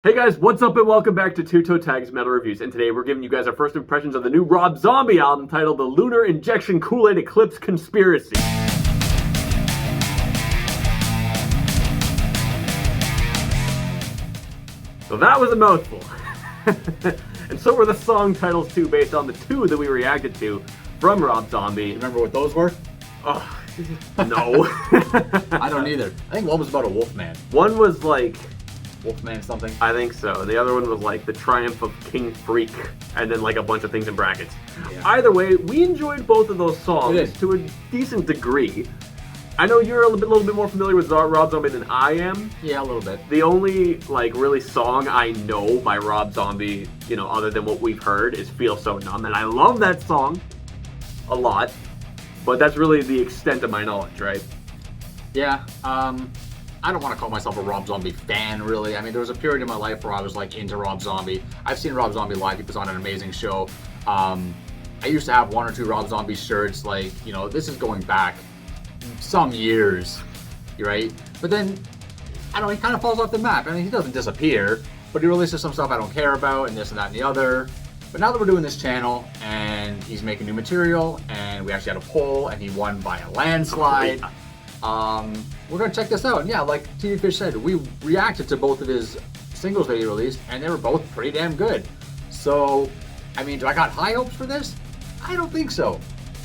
Hey guys, what's up and welcome back to Toe Tags Metal Reviews, and today we're giving you guys our first impressions of the new Rob Zombie album titled The Lunar Injection Kool-Aid Eclipse Conspiracy. So that was a mouthful. And so were the song titles too, based on the two that we reacted to from Rob Zombie. Remember what those were? Oh, no. I don't either. I think one was about a wolfman. One was like... Wolfman something? I think so. The other one was like The Triumph of King Freak, and then like a bunch of things in brackets. Yeah. Either way, we enjoyed both of those songs to a decent degree. I know you're a little bit more familiar with Rob Zombie than I am. Yeah, a little bit. The only like really song I know by Rob Zombie, you know, other than what we've heard, is Feel So Numb, and I love that song a lot. But that's really the extent of my knowledge, right? Yeah. I don't want to call myself a Rob Zombie fan, really. I mean, there was a period in my life where I was like into Rob Zombie. I've seen Rob Zombie live. He was on an amazing show. I used to have one or two Rob Zombie shirts. Like, you know, this is going back some years, right? But then, I don't know, he kind of falls off the map. I mean, he doesn't disappear, but he releases some stuff I don't care about, and this and that and the other. But now that we're doing this channel, and he's making new material, and we actually had a poll, and he won by a landslide. We're gonna check this out. And yeah, like TV Fish said, we reacted to both of his singles that he released, and they were both pretty damn good. So, I mean, do I got high hopes for this? I don't think so,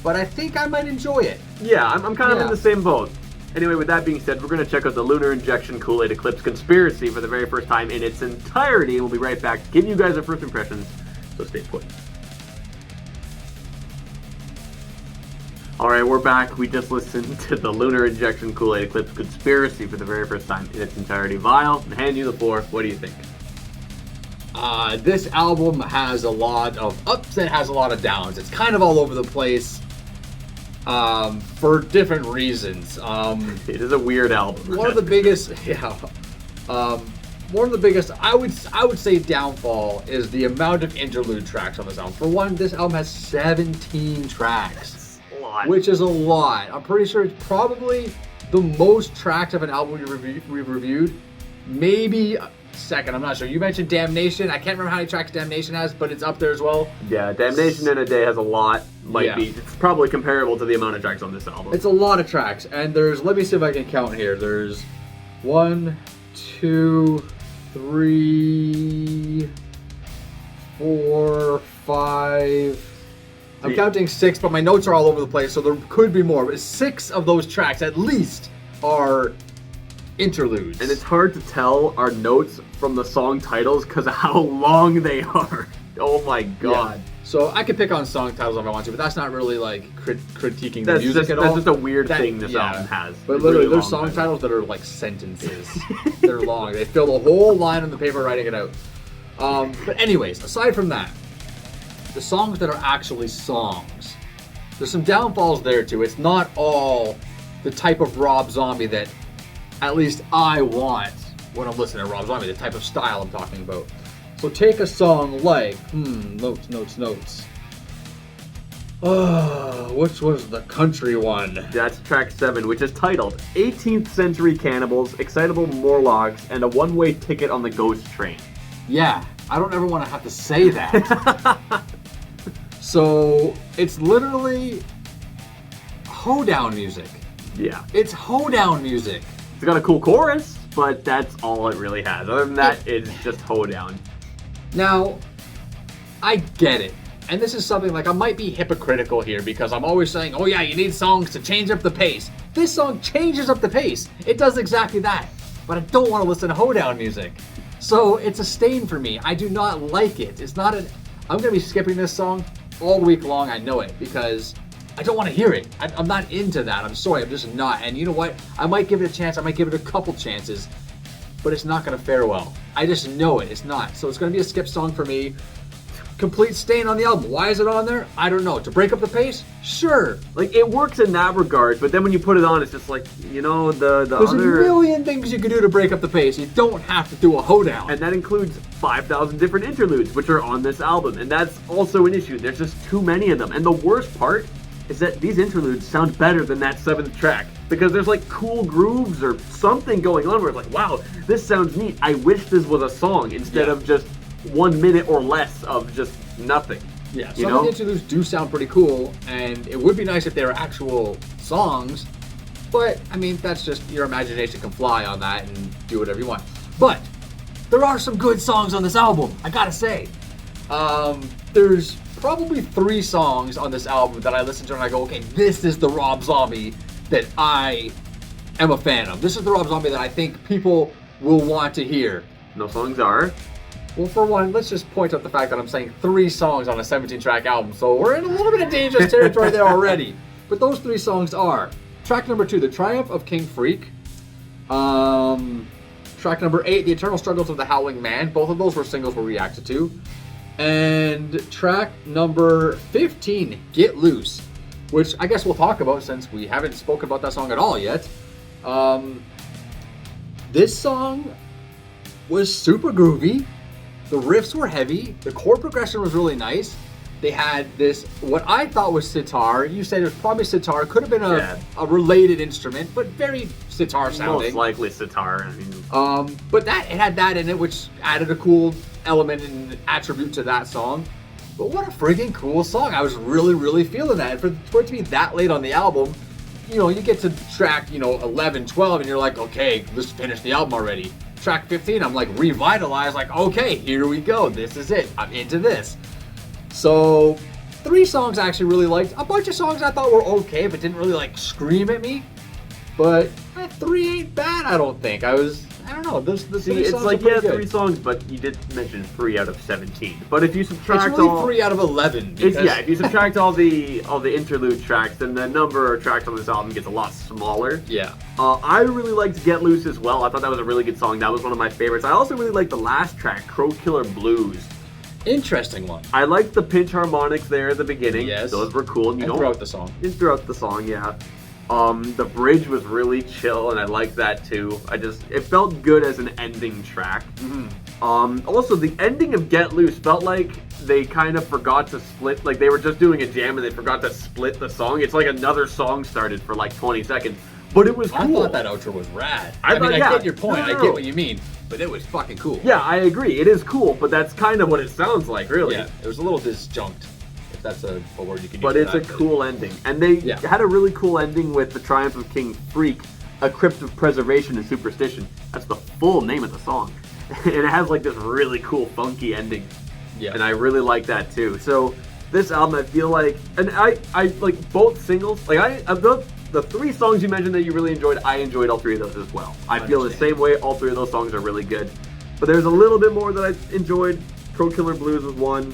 but I think I might enjoy it. Yeah, I'm kind of in the same boat. Anyway, with that being said, we're gonna check out the Lunar Injection Kool-Aid Eclipse Conspiracy for the very first time in its entirety, and we'll be right back to give you guys our first impressions, so stay put. Alright, we're back. We just listened to the Lunar Injection Kool-Aid Eclipse Conspiracy for the very first time in its entirety. Vile, I'm handing you the floor. What do you think? This album has a lot of ups and has a lot of downs. It's kind of all over the place for different reasons. It is a weird album. One of the biggest, one of the biggest, I would say, downfall is the amount of interlude tracks on this album. For one, this album has 17 tracks. Which is a lot. I'm pretty sure it's probably the most tracks of an album we've reviewed. Maybe second, I'm not sure. You mentioned Damnation. I can't remember how many tracks Damnation has, but it's up there as well. Yeah, Damnation in a Day has a lot. It's probably comparable to the amount of tracks on this album. It's a lot of tracks. And there's, let me see if I can count here. There's 1, 2, 3, 4, 5... I'm counting 6, but my notes are all over the place, so there could be more. But 6 of those tracks, at least, are interludes. And it's hard to tell our notes from the song titles because of how long they are. Oh my god. Yeah. So I could pick on song titles if I want to, but that's not really like critiquing the music at all. That's just a weird thing this album has. But literally, really there's song titles that are like sentences. They're long. They fill the whole line on the paper writing it out. But anyways, aside from that, the songs that are actually songs, there's some downfalls there too. It's not all the type of Rob Zombie that at least I want when I'm listening to Rob Zombie, the type of style I'm talking about. So take a song like, notes. Which was the country one? That's track 7, which is titled 18th Century Cannibals, Excitable Morlocks, and a One-Way Ticket on the Ghost Train. Yeah, I don't ever want to have to say that. So, it's literally hoedown music. Yeah. It's hoedown music. It's got a cool chorus, but that's all it really has. Other than that, it's just hoedown. Now, I get it. And this is something like I might be hypocritical here because I'm always saying, oh yeah, you need songs to change up the pace. This song changes up the pace. It does exactly that. But I don't want to listen to hoedown music. So, it's a stain for me. I do not like it. It's not I'm going to be skipping this song all week long, I know it, because I don't want to hear it. I'm not into that. I'm sorry, I'm just not. And you know what? I might give it a chance. I might give it a couple chances, but it's not going to fare well. I just know it. It's not. So it's going to be a skip song for me. Complete stain on the album. Why is it on there? I don't know. To break up the pace? Sure. Like, it works in that regard, but then when you put it on, it's just like, you know, there's a million things you can do to break up the pace. You don't have to do a hoedown. And that includes 5,000 different interludes, which are on this album. And that's also an issue. There's just too many of them. And the worst part is that these interludes sound better than that 7th track. Because there's like cool grooves or something going on where it's like, wow, this sounds neat. I wish this was a song instead of just 1 minute or less of just nothing. Yeah, some of the interludes do sound pretty cool, and it would be nice if they were actual songs, but, I mean, that's just your imagination can fly on that and do whatever you want. But there are some good songs on this album, I gotta say. There's probably 3 songs on this album that I listen to and I go, okay, this is the Rob Zombie that I am a fan of. This is the Rob Zombie that I think people will want to hear. Those songs are? Well, for one, let's just point out the fact that I'm saying 3 songs on a 17-track album, so we're in a little bit of dangerous territory there already. But those 3 songs are track number 2, The Triumph of King Freak. Track number 8, The Eternal Struggles of the Howling Man. Both of those were singles we reacted to. And track number 15, Get Loose, which I guess we'll talk about since we haven't spoken about that song at all yet. This song was super groovy. The riffs were heavy. The chord progression was really nice. They had this, what I thought was sitar. You said it was probably sitar. Could have been a related instrument, but very sitar sounding. Most likely sitar. I mean. But it had that in it, which added a cool element and attribute to that song. But what a freaking cool song. I was really, really feeling that. And for it to be that late on the album, you get to track, 11, 12, and you're like, okay, let's finish the album already. Track 15, I'm like revitalized, like, okay, here we go. This is it. I'm into this. So 3 songs I actually really liked. A bunch of songs I thought were okay, but didn't really like scream at me. But 3 ain't bad, I don't think. I don't know. The 3 it's songs like, are 3 songs, but you did mention 3 out of 17. But if you subtract it's really 3 out of 11. If you subtract all the interlude tracks, then the number of tracks on this album gets a lot smaller. Yeah. I really liked Get Loose as well. I thought that was a really good song. That was one of my favorites. I also really liked the last track, Crow Killer Blues. Interesting one. I liked the pinch harmonics there at the beginning. Yes. Those were cool. And throughout the song. Throughout the song, yeah. The bridge was really chill, and I liked that too. It felt good as an ending track. Mm-hmm. Also, the ending of Get Loose felt like they kind of forgot to split, like they were just doing a jam and they forgot to split the song. It's like another song started for like 20 seconds, but it was cool. I thought that outro was rad. I get your point. I get what you mean, but it was fucking cool. Yeah, I agree. It is cool, but that's kind of what it sounds like, really. Yeah, it was a little disjunct. That's a word you can use. But it's a cool ending. And they had a really cool ending with The Triumph of King Freak, A Crypt of Preservation and Superstition. That's the full name of the song. And it has like this really cool funky ending. Yeah. And I really like that too. So this album, I feel like, and I like both singles, like the 3 songs you mentioned that you really enjoyed, I enjoyed all 3 of those as well. I feel the same way. All 3 of those songs are really good. But there's a little bit more that I enjoyed. Crow Killer Blues was one.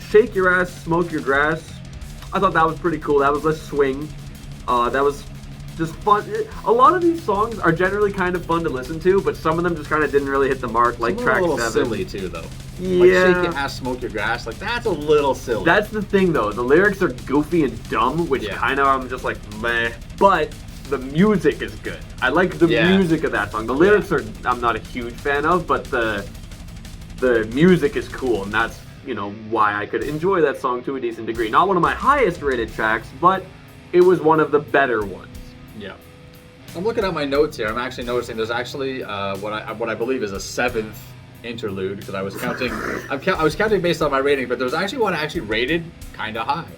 Shake Your Ass, Smoke Your Grass. I thought that was pretty cool. That was less swing. That was just fun. A lot of these songs are generally kind of fun to listen to, but some of them just kind of didn't really hit the mark, like track 7. A little silly too, though. Yeah. Like Shake Your Ass, Smoke Your Grass. Like, that's a little silly. That's the thing, though. The lyrics are goofy and dumb, which kind of I'm just like, meh. But the music is good. I like the music of that song. The lyrics I'm not a huge fan of, but the music is cool, and that's why I could enjoy that song to a decent degree. Not one of my highest rated tracks, but it was one of the better ones. Yeah. I'm looking at my notes here. I'm actually noticing there's actually what I believe is a 7th interlude, because I was counting. I was counting based on my rating, but there's actually one I actually rated kind of high,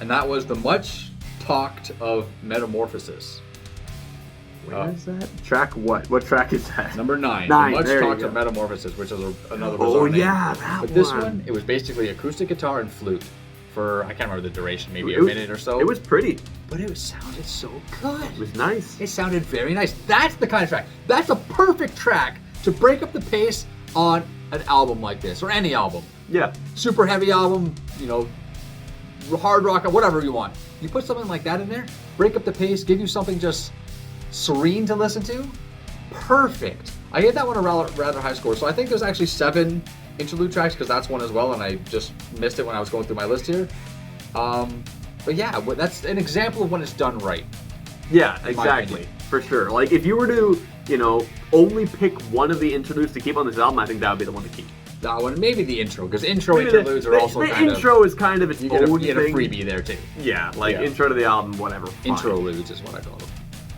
and that was the much talked of Metamorphosis. Where is that? Track what? What track is that? Number 9. The much talked of Metamorphosis, which is another bizarre Oh name. yeah, that But this one, it was basically acoustic guitar and flute for, I can't remember the duration, maybe a minute or so. It was pretty. But it sounded so good. It was nice. It sounded very nice. That's the kind of track. That's a perfect track to break up the pace on an album like this, or any album. Yeah. Super heavy album, hard rock, whatever you want. You put something like that in there, break up the pace, give you something just serene to listen to. Perfect. I gave that one a rather high score. So I think there's actually 7 interlude tracks, because that's one as well, and I just missed it when I was going through my list here. But yeah, that's an example of when it's done right. Yeah, exactly. For sure. Like, if you were to, only pick one of the interludes to keep on this album, I think that would be the one to keep. That one, maybe the intro, because intro Maybe interludes are also the kind of... intro is kind of its own You get a thing. freebie there, too. Yeah, like intro to the album, whatever. Fine. Interludes is what I call them.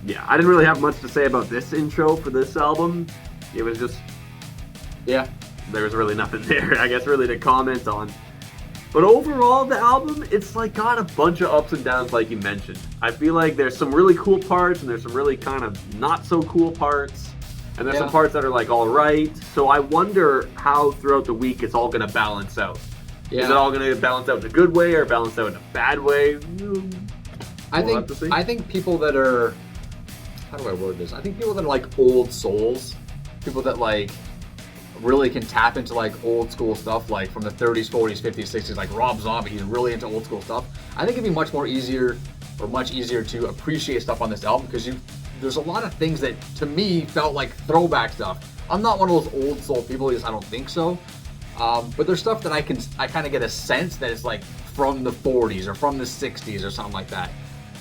Yeah, I didn't really have much to say about this intro for this album. It was just... Yeah. There was really nothing there, I guess, really to comment on. But overall, the album, it's like got a bunch of ups and downs like you mentioned. I feel like there's some really cool parts and there's some really kind of not so cool parts. And there's some parts that are like alright. So I wonder how throughout the week it's all going to balance out. Yeah. Is it all going to balance out in a good way or balance out in a bad way? I think people that are... How do I word this? I think people that are like old souls, people that like really can tap into like old school stuff, like from the 30s, 40s, 50s, 60s, like Rob Zombie, he's really into old school stuff. I think it'd be much easier to appreciate stuff on this album because there's a lot of things that to me felt like throwback stuff. I'm not one of those old soul people, because I don't think so. But there's stuff that I kind of get a sense that it's like from the 40s or from the 60s or something like that.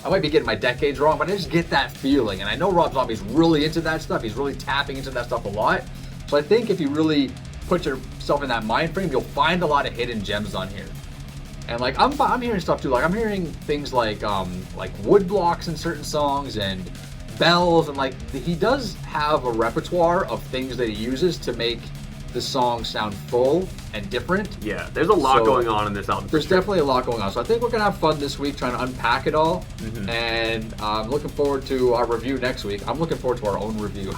I might be getting my decades wrong, but I just get that feeling. And I know Rob Zombie's really into that stuff. He's really tapping into that stuff a lot. So I think if you really put yourself in that mind frame, you'll find a lot of hidden gems on here. And like I'm hearing stuff too. Like I'm hearing things like wood blocks in certain songs and bells, and like he does have a repertoire of things that he uses to make the song sound full and different. Yeah, there's a lot going on in this album. There's definitely a lot going on. So I think we're going to have fun this week trying to unpack it all. Mm-hmm. And I'm looking forward to our review next week. I'm looking forward to our own review.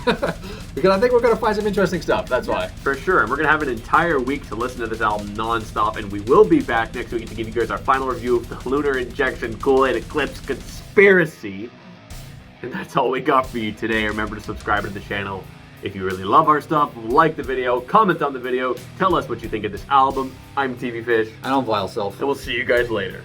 Because I think we're going to find some interesting stuff. That's why. For sure. And we're going to have an entire week to listen to this album non-stop. And we will be back next week to give you guys our final review of the Lunar Injection, Kool and Eclipse Conspiracy. And that's all we got for you today. Remember to subscribe to the channel. If you really love our stuff, like the video, comment on the video, tell us what you think of this album. I'm TV Fish. And I'm Vile Self. And we'll see you guys later.